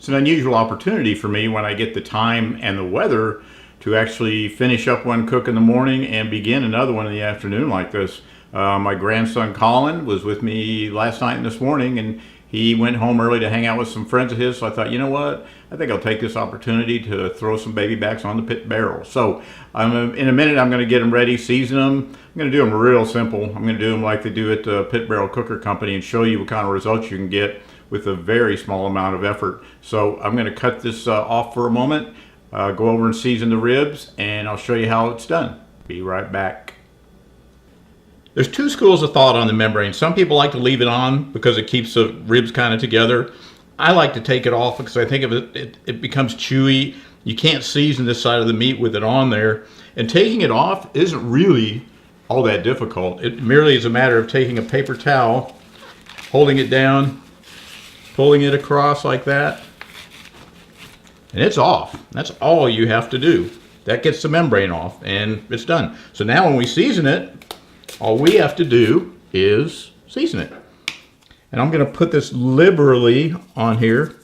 It's an unusual opportunity for me when I get the time and the weather to actually finish up one cook in the morning and begin another one in the afternoon like this. My grandson Colin was with me last night and this morning, and he went home early to hang out with some friends of his, so I thought, you know what, I think I'll take this opportunity to throw some baby backs on the pit barrel. So in a minute I'm going to get them ready, season them. I'm going to do them real simple. I'm going to do them like they do at the Pit Barrel Cooker Company and show you what kind of results you can get with a very small amount of effort. So I'm going to cut this off for a moment, go over and season the ribs, and I'll show you how it's done. Be right back. There's two schools of thought on the membrane. Some people like to leave it on because it keeps the ribs kind of together. I like to take it off because I think of it becomes chewy. You can't season this side of the meat with it on there. And taking it off isn't really all that difficult. It merely is a matter of taking a paper towel, holding it down, pulling it across like that, and it's off. That's all you have to do. That gets the membrane off and it's done. So now when we season it, all we have to do is season it. And I'm going to put this liberally on here.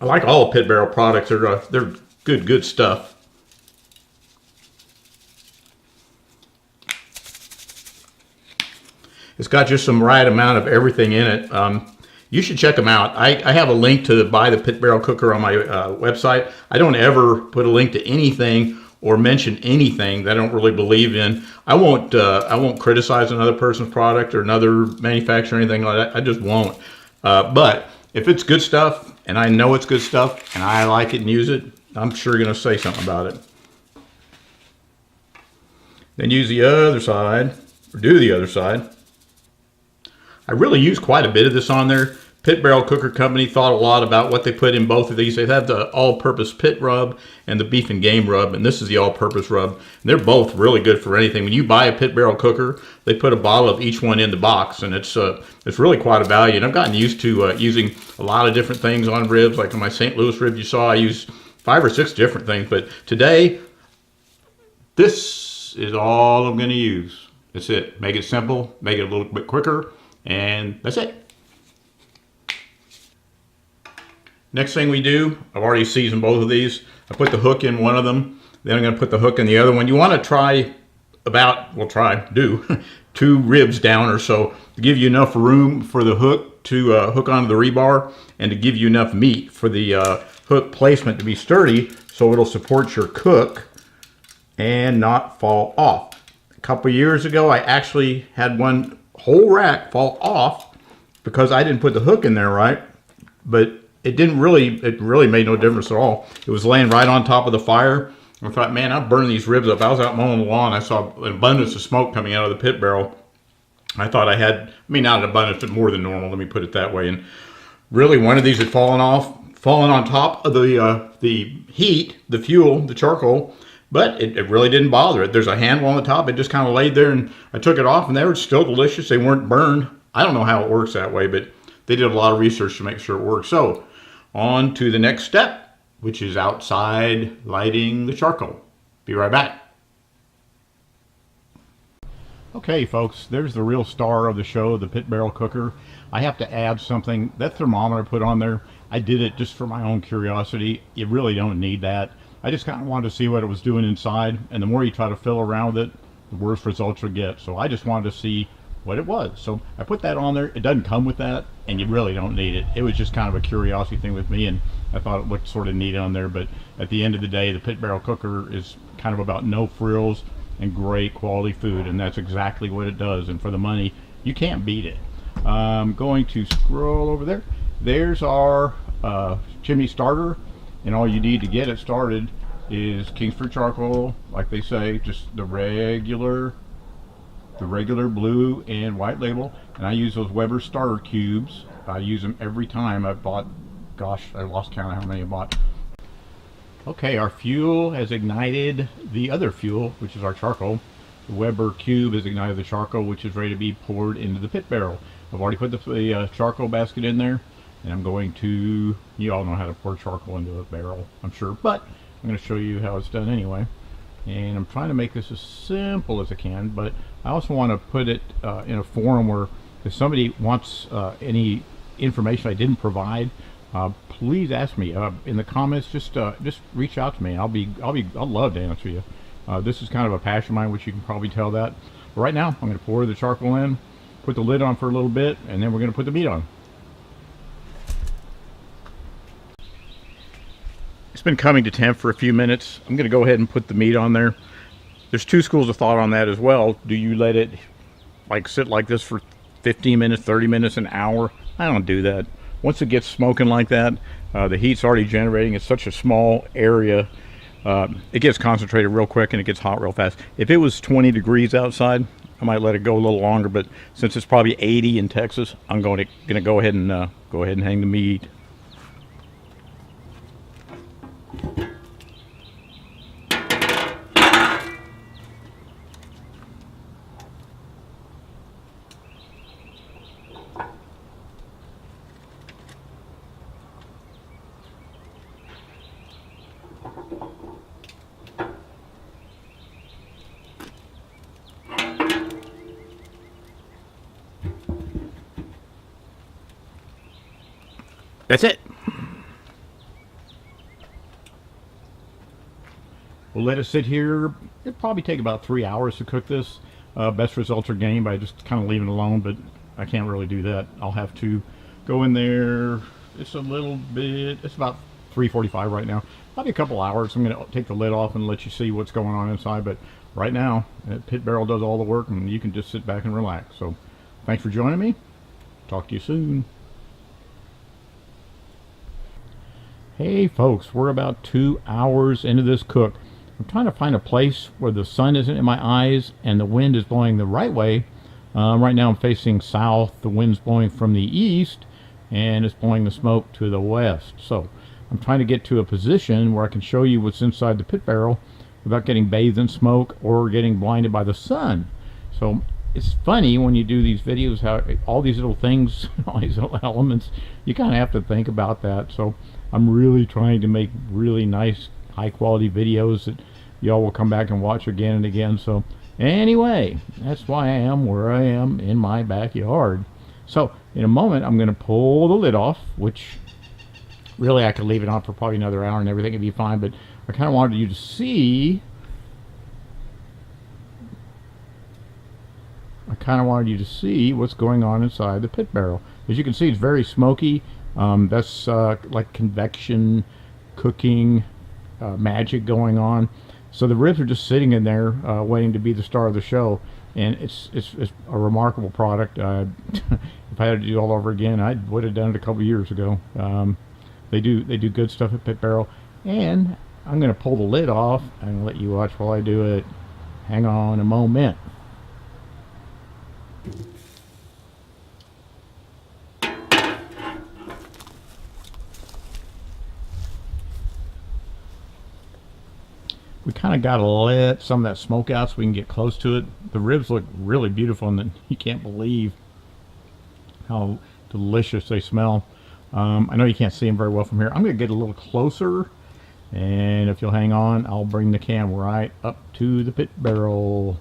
I like all Pit Barrel products. They're good stuff. It's got just some right amount of everything in it. You should check them out. I have a link to buy the Pit Barrel Cooker on my website. I don't ever put a link to anything or mention anything that I don't really believe in. I won't criticize another person's product or another manufacturer or anything like that. I just won't. But if it's good stuff and I know it's good stuff and I like it and use it, I'm sure going to say something about it. Then use the other side, or do the other side. I really use quite a bit of this on there. Pit Barrel Cooker Company thought a lot about what they put in both of these. They have the all-purpose pit rub and the beef and game rub, and this is the all-purpose rub. And they're both really good for anything. When you buy a Pit Barrel Cooker, they put a bottle of each one in the box, and it's really quite a value. And I've gotten used to using a lot of different things on ribs. Like on my St. Louis rib you saw, I used 5 or 6 different things. But today, this is all I'm going to use. That's it. Make it simple, make it a little bit quicker, and that's it. Next thing we do, I've already seasoned both of these. I put the hook in one of them, then I'm going to put the hook in the other one. You want to try do 2 ribs down or so to give you enough room for the hook to hook onto the rebar and to give you enough meat for the hook placement to be sturdy so it'll support your cook and not fall off. A couple years ago, I actually had one whole rack fall off because I didn't put the hook in there right, but it really made no difference at all. It was laying right on top of the fire. I thought, man, I'll burn these ribs up. I was out mowing the lawn. I saw an abundance of smoke coming out of the pit barrel. I thought I had, I mean, not an abundance, but more than normal, let me put it that way. And really, one of these had fallen on top of the heat, the fuel, the charcoal, but it really didn't bother it. There's a handle on the top. It just kind of laid there, and I took it off, and they were still delicious. They weren't burned. I don't know how it works that way, but they did a lot of research to make sure it works. So, on to the next step, which is outside lighting the charcoal. Be right back. Okay folks, there's the real star of the show, the Pit Barrel Cooker. I have to add something. That thermometer I put on there, I did it just for my own curiosity. You really don't need that. I just kind of wanted to see what it was doing inside, and the more you try to fiddle around with it, the worse results you'll get. So I just wanted to see what it was. So I put that on there. It doesn't come with that, and you really don't need it. It was just kind of a curiosity thing with me, and I thought it looked sort of neat on there. But at the end of the day, the Pit Barrel Cooker is kind of about no frills and great quality food, and that's exactly what it does. And for the money, you can't beat it. I'm going to scroll over there. There's our chimney starter, and all you need to get it started is Kingsford charcoal, like they say, just the regular blue and white label. And I use those Weber starter cubes. I use them every time. I've bought, gosh, I lost count of how many I bought. Okay, our fuel has ignited the other fuel, which is our charcoal. The Weber cube has ignited the charcoal, which is ready to be poured into the pit barrel. I've already put the charcoal basket in there, and I'm going to, you all know how to pour charcoal into a barrel, I'm sure, but I'm going to show you how it's done anyway. And I'm trying to make this as simple as I can, but I also want to put it in a form where if somebody wants any information I didn't provide, please ask me in the comments. Just reach out to me. I'll love to answer you. This is kind of a passion of mine, which you can probably tell that. But right now, I'm going to pour the charcoal in, put the lid on for a little bit, and then we're going to put the meat on. It's been coming to temp for a few minutes. I'm going to go ahead and put the meat on there. There's two schools of thought on that as well. Do you let it like sit like this for 15 minutes, 30 minutes, an hour? I don't do that. Once it gets smoking like that, the heat's already generating. It's such a small area. It gets concentrated real quick and it gets hot real fast. If it was 20 degrees outside, I might let it go a little longer, but since it's probably 80 in Texas, I'm going to go ahead and hang the meat. That's it. We'll let it sit here. It'll probably take about 3 hours to cook this. Best results are gained by just kind of leaving it alone, but I can't really do that. I'll have to go in there. It's a little bit, it's about 3:45 right now. Probably a couple hours. I'm going to take the lid off and let you see what's going on inside, but right now, that pit barrel does all the work and you can just sit back and relax. So, thanks for joining me. Talk to you soon. Hey folks, we're about 2 hours into this cook. I'm trying to find a place where the sun isn't in my eyes and the wind is blowing the right way. Right now I'm facing south. The wind's blowing from the east and it's blowing the smoke to the west. So I'm trying to get to a position where I can show you what's inside the pit barrel without getting bathed in smoke or getting blinded by the sun. So it's funny when you do these videos how all these little things, all these little elements, you kind of have to think about that. So I'm really trying to make really nice, high quality videos that y'all will come back and watch again and again. So anyway, that's why I am where I am in my backyard. So in a moment, I'm going to pull the lid off, which really I could leave it on for probably another hour and everything would be fine. But I kind of wanted you to see. What's going on inside the pit barrel. As you can see, it's very smoky. That's like convection cooking magic going on. So the ribs are just sitting in there waiting to be the star of the show, and it's a remarkable product. If I had to do it all over again, I would have done it a couple years ago. They do good stuff at Pit Barrel, and I'm going to pull the lid off and let you watch while I do it. Hang on a moment. We kind of got to let some of that smoke out so we can get close to it. The ribs look really beautiful, and you can't believe how delicious they smell. I know you can't see them very well from here. I'm going to get a little closer, and if you'll hang on, I'll bring the cam right up to the pit barrel.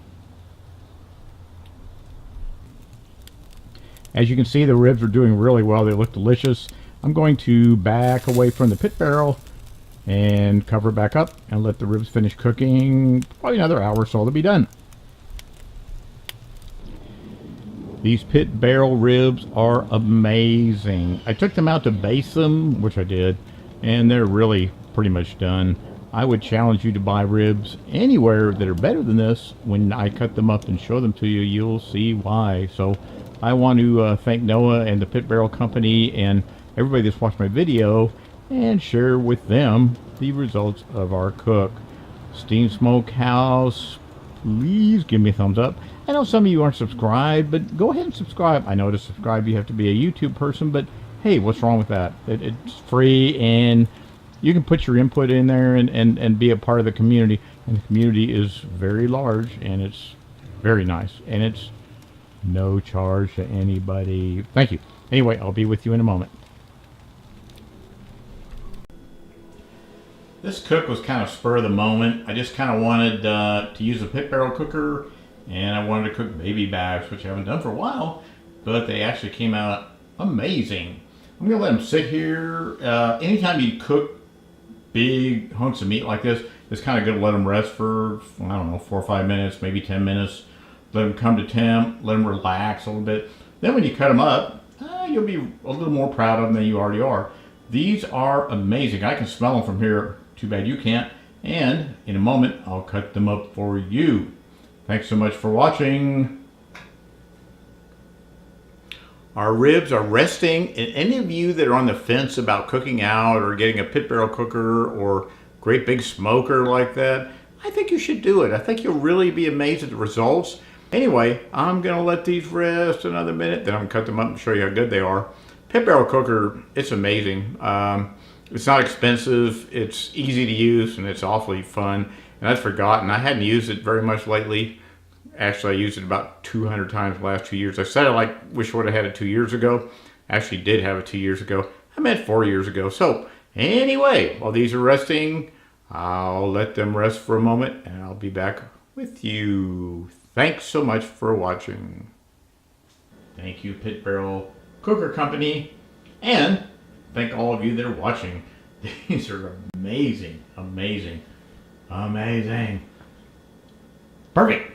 As you can see, the ribs are doing really well. They look delicious. I'm going to back away from the pit barrel and cover it back up and let the ribs finish cooking. Probably another hour or so they'll be done. These pit barrel ribs are amazing. I took them out to base them, which I did, and they're really pretty much done. I would challenge you to buy ribs anywhere that are better than this. When I cut them up and show them to you, you'll see why. So I want to thank Noah and the Pit Barrel Company and everybody that's watched my video, and share with them the results of our cook. SteenSmokeHouse, please give me a thumbs up. I know some of you aren't subscribed, but go ahead and subscribe. I know to subscribe you have to be a YouTube person, but hey, what's wrong with that? It's free, and you can put your input in there and be a part of the community. And the community is very large, and it's very nice, and it's no charge to anybody. Thank you. Anyway, I'll be with you in a moment. This cook was kind of spur of the moment. I just kind of wanted to use a pit barrel cooker, and I wanted to cook baby backs, which I haven't done for a while, but they actually came out amazing. I'm gonna let them sit here. Anytime you cook big hunks of meat like this, it's kind of good to let them rest for, I don't know, 4 or 5 minutes, maybe 10 minutes. Let them come to temp, let them relax a little bit. Then when you cut them up, you'll be a little more proud of them than you already are. These are amazing. I can smell them from here. Too bad you can't. And in a moment, I'll cut them up for you. Thanks so much for watching. Our ribs are resting, and any of you that are on the fence about cooking out or getting a pit barrel cooker or great big smoker like that, I think you should do it. I think you'll really be amazed at the results. Anyway, I'm gonna let these rest another minute, then I'm gonna cut them up and show you how good they are. Pit barrel cooker, it's amazing. It's not expensive, it's easy to use, and it's awfully fun. And I'd forgotten, I hadn't used it very much lately. Actually, I used it about 200 times the last 2 years. I said I wish I would have had it 2 years ago. I actually did have it 2 years ago. I meant 4 years ago. So anyway, while these are resting, I'll let them rest for a moment and I'll be back with you. Thanks so much for watching. Thank you, Pit Barrel Cooker Company. And thank all of you that are watching. These are amazing, amazing, amazing. Perfect.